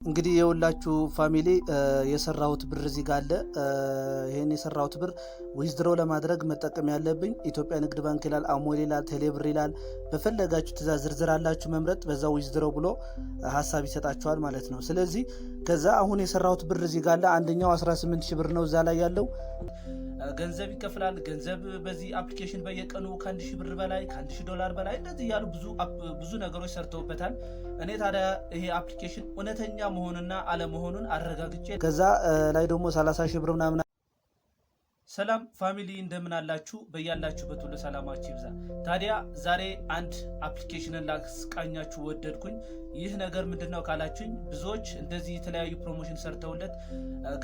እንግዲህ የሁላችሁ ፋሚሊ የሰራሁት ብር እዚህ ጋር አለ። ይሄን የሰራሁት ብር ዊዝድሮ ለማድረግ መጠቀም ያለብኝ ኢትዮጵያ ንግድ ባንክ ይላል፣ አሞሌ ይላል፣ ቴሌብር ይላል። በፈለጋችሁ ትእዛዝ ዝርዝር አላችሁ መምረጥ፣ በዛ ዊዝድሮ ብሎ ሀሳብ ይሰጣችኋል ማለት ነው። ስለዚህ ከዛ አሁን የሰራሁት ብር እዚህ ጋር አለ። አንደኛው 18000 ብር ነው እዛ ላይ ያለው። ገንዘብ ይከፍላል። ገንዘብ በዚህ አፕሊኬሽን በየቀኑ ከ1000 ብር በላይ ከ$1000 በላይ እንደዚህ ያሉ ብዙ ነገሮች ሰርተውበታል። እኔ ታዲያ ይሄ አፕሊኬሽን እውነተኛ መሆኑንና አለመሆኑን አረጋግጬ ከዛ ላይ ደግሞ 30000 ብር ምናምን። ሰላም ፋሚሊ እንደምን አላችሁ? በያላችሁበት ሁሉ ሰላማችሁ ይብዛ። ታዲያ ዛሬ አንድ አፕሊኬሽንን ላስቃኛችሁ ወደድኩኝ። ይህ ነገር ምንድነው ካላችሁኝ፣ ብዙዎች እንደዚህ የተለያዩ ፕሮሞሽን ሰርተውለት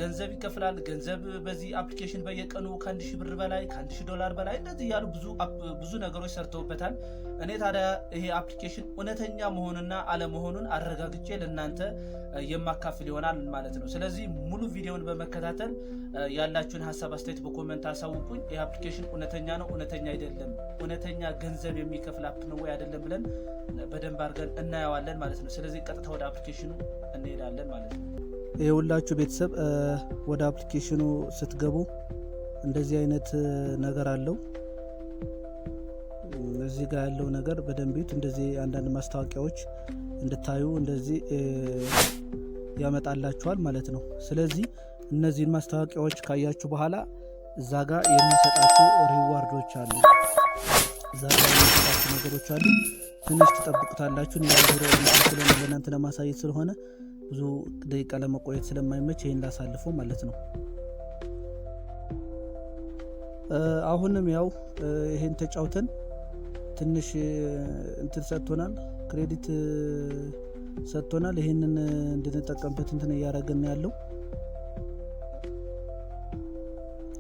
ገንዘብ ይከፍላል። ገንዘብ በዚህ አፕሊኬሽን በየቀኑ ከ1000 ብር በላይ ከ$1000 በላይ እንደዚህ ያሉ ብዙ ነገሮች ሰርተውበታል። እኔ ታዲያ ይሄ አፕሊኬሽን እውነተኛ መሆኑንና አለመሆኑን አረጋግጬ ለእናንተ የማካፍል ይሆናል ማለት ነው። ስለዚህ ሙሉ ቪዲዮውን በመከታተል ያላችሁን ሀሳብ አስተያየት በኮሜንት አሳውቁኝ። ይህ አፕሊኬሽን እውነተኛ ነው እውነተኛ አይደለም፣ እውነተኛ ገንዘብ የሚከፍል አፕ ነው ወይ አይደለም ብለን በደንብ አድርገን እናየዋለን ማለት ነው። ስለዚህ ቀጥታ ወደ አፕሊኬሽኑ እንሄዳለን ማለት ነው። የሁላችሁ ቤተሰብ ወደ አፕሊኬሽኑ ስትገቡ እንደዚህ አይነት ነገር አለው። እዚህ ጋር ያለው ነገር በደንብ ይዩት። እንደዚህ አንዳንድ ማስታወቂያዎች እንድታዩ እንደዚህ ያመጣላችኋል ማለት ነው። ስለዚህ እነዚህን ማስታወቂያዎች ካያችሁ በኋላ እዛ ጋር የሚሰጣችሁ ሪዋርዶች አሉ፣ እዛ ጋር የሚሰጣችሁ ነገሮች አሉ። ትንሽ ትጠብቁታላችሁ። ለእናንተ ለማሳየት ስለሆነ ብዙ ደቂቃ ለመቆየት ስለማይመች ይህን ላሳልፈው ማለት ነው። አሁንም ያው ይሄን ተጫውተን ትንሽ እንትን ሰጥቶናል፣ ክሬዲት ሰጥቶናል። ይሄንን እንድንጠቀምበት እንትን እያደረግን ያለው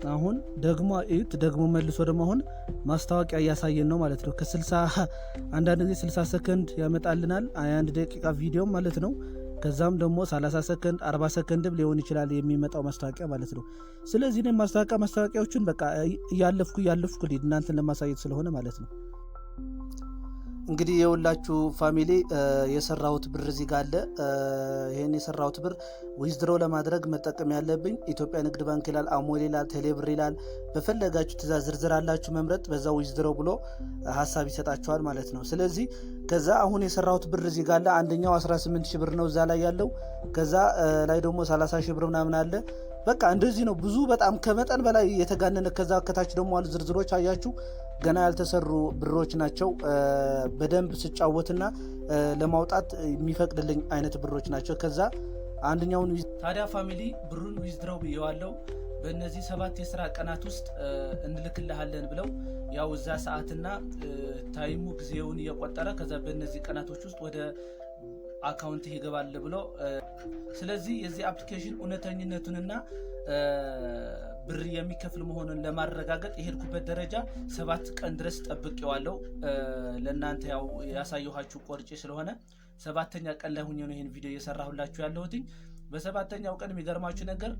አሁን ደግሞ እዩት። ደግሞ መልሶ ደግሞ አሁን ማስታወቂያ እያሳየን ነው ማለት ነው። አንዳንድ ጊዜ 60 ሰከንድ ያመጣልናል፣ 21 ደቂቃ ቪዲዮ ማለት ነው። ከዛም ደግሞ 30 ሰከንድ 40 ሰከንድም ሊሆን ይችላል የሚመጣው ማስታወቂያ ማለት ነው። ስለዚህ እኔ ማስታወቂያዎችን በቃ እያለፍኩ እናንተን ለማሳየት ስለሆነ ማለት ነው። እንግዲህ የሁላችሁ ፋሚሊ የሰራሁት ብር እዚህ ጋር አለ። ይሄን የሰራሁት ብር ዊዝድሮ ለማድረግ መጠቀም ያለብኝ ኢትዮጵያ ንግድ ባንክ ይላል፣ አሞሌ ይላል፣ ቴሌብር ይላል። በፈለጋችሁ ትእዛዝ ዝርዝር አላችሁ መምረጥ፣ በዛ ዊዝድሮ ብሎ ሀሳብ ይሰጣችኋል ማለት ነው። ስለዚህ ከዛ አሁን የሰራሁት ብር እዚህ ጋር አለ። አንደኛው 18000 ብር ነው እዛ ላይ ያለው። ከዛ ላይ ደግሞ 30000 ብር ምናምን አለ። በቃ እንደዚህ ነው። ብዙ በጣም ከመጠን በላይ የተጋነነ። ከዛ ከታች ደግሞ አሉ ዝርዝሮች አያችሁ፣ ገና ያልተሰሩ ብሮች ናቸው። በደንብ ስጫወትና ለማውጣት የሚፈቅድልኝ አይነት ብሮች ናቸው። ከዛ አንደኛውን ታዲያ ፋሚሊ ብሩን ዊዝድሮው ብየዋለው። በእነዚህ 7 የስራ ቀናት ውስጥ እንልክልሃለን ብለው ያው እዛ ሰዓትና ታይሙ ጊዜውን እየቆጠረ ከዛ በእነዚህ ቀናቶች ውስጥ ወደ አካውንት ይገባል ብሎ ስለዚህ የዚህ አፕሊኬሽን እውነተኝነቱንና ብር የሚከፍል መሆኑን ለማረጋገጥ የሄድኩበት ደረጃ 7 ቀን ድረስ ጠብቄዋለሁ። ለእናንተ ያው ያሳየኋችሁ ቆርጬ ስለሆነ 7ኛ ቀን ላይ ሆኜ ነው ይሄን ቪዲዮ እየሰራሁላችሁ ያለሁት። በ7ኛው ቀን የሚገርማችሁ ነገር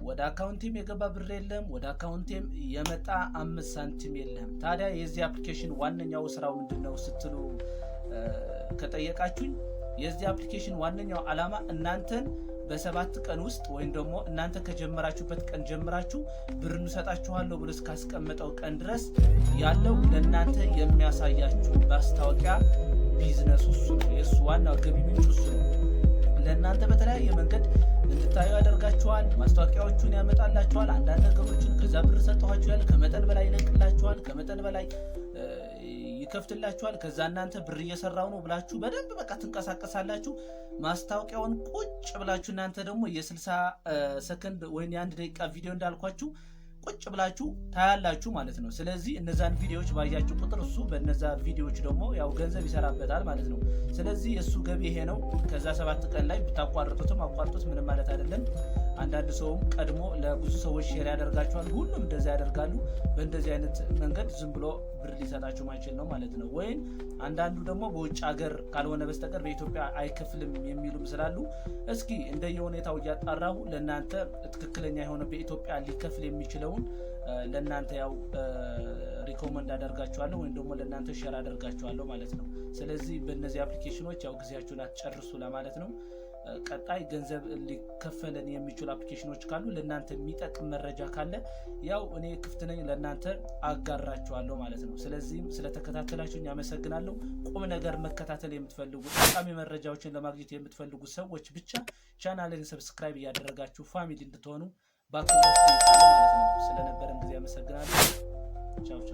ወደ አካውንቴም የገባ ብር የለም፣ ወደ አካውንቴም የመጣ 5 ሳንቲም የለም። ታዲያ የዚህ አፕሊኬሽን ዋነኛው ስራው ምንድነው ስትሉ ከጠየቃችሁኝ የዚህ አፕሊኬሽን ዋነኛው ዓላማ እናንተን በ7 ቀን ውስጥ ወይም ደግሞ እናንተ ከጀመራችሁበት ቀን ጀምራችሁ ብር እንሰጣችኋለሁ ብሎ እስካስቀመጠው ቀን ድረስ ያለው ለእናንተ የሚያሳያችሁ ማስታወቂያ ቢዝነስ እሱ ነው። የእሱ ዋናው ገቢ ምንጭ እሱ ነው። ለእናንተ በተለያየ መንገድ እንድታዩ ያደርጋችኋል። ማስታወቂያዎቹን ያመጣላችኋል። አንዳንድ ነገሮችን ከዛ ብር ሰጥቷችሁ ያለ ከመጠን በላይ ይለቅላችኋል፣ ከመጠን በላይ ይከፍትላችኋል። ከዛ እናንተ ብር እየሰራው ነው ብላችሁ በደንብ በቃ ትንቀሳቀሳላችሁ። ማስታወቂያውን ቁጭ ብላችሁ እናንተ ደግሞ የ60 ሰከንድ ወይ የ1 ደቂቃ ቪዲዮ እንዳልኳችሁ ቁጭ ብላችሁ ታያላችሁ ማለት ነው። ስለዚህ እነዛን ቪዲዮዎች ባያችሁ ቁጥር እሱ በነዛ ቪዲዮዎች ደግሞ ያው ገንዘብ ይሰራበታል ማለት ነው። ስለዚህ እሱ ገቢ ይሄ ነው። ከዛ 7 ቀን ላይ ብታቋርጡትም አቋርጡት ምንም ማለት አይደለም። አንዳንድ ሰውም ቀድሞ ለብዙ ሰዎች ሼር ያደርጋቸዋል። ሁሉም እንደዛ ያደርጋሉ። በእንደዚህ አይነት መንገድ ዝም ብሎ ብር ሊሰጣችሁ ማይችል ነው ማለት ነው። ወይም አንዳንዱ ደግሞ በውጭ ሀገር ካልሆነ በስተቀር በኢትዮጵያ አይከፍልም የሚሉም ስላሉ እስኪ እንደየሁኔታው እያጣራሁ ለእናንተ ትክክለኛ የሆነ በኢትዮጵያ ሊከፍል የሚችለውን ለእናንተ ያው ሪኮመንድ አደርጋችኋለሁ ወይም ደግሞ ለእናንተ ሼር አደርጋችኋለሁ ማለት ነው። ስለዚህ በእነዚህ አፕሊኬሽኖች ያው ጊዜያችሁን አትጨርሱ ለማለት ነው። ቀጣይ ገንዘብ ሊከፈለን የሚችሉ አፕሊኬሽኖች ካሉ ለእናንተ የሚጠቅም መረጃ ካለ ያው እኔ ክፍት ነኝ ለእናንተ አጋራችኋለሁ ማለት ነው። ስለዚህም ስለተከታተላችሁኝ አመሰግናለሁ። ቁም ነገር መከታተል የምትፈልጉ ጠቃሚ መረጃዎችን ለማግኘት የምትፈልጉ ሰዎች ብቻ ቻናሌን ሰብስክራይብ እያደረጋችሁ ፋሚሊ እንድትሆኑ በአክብሮት ማለት ነው። ስለነበረን ጊዜ አመሰግናለሁ። ቻው ቻው።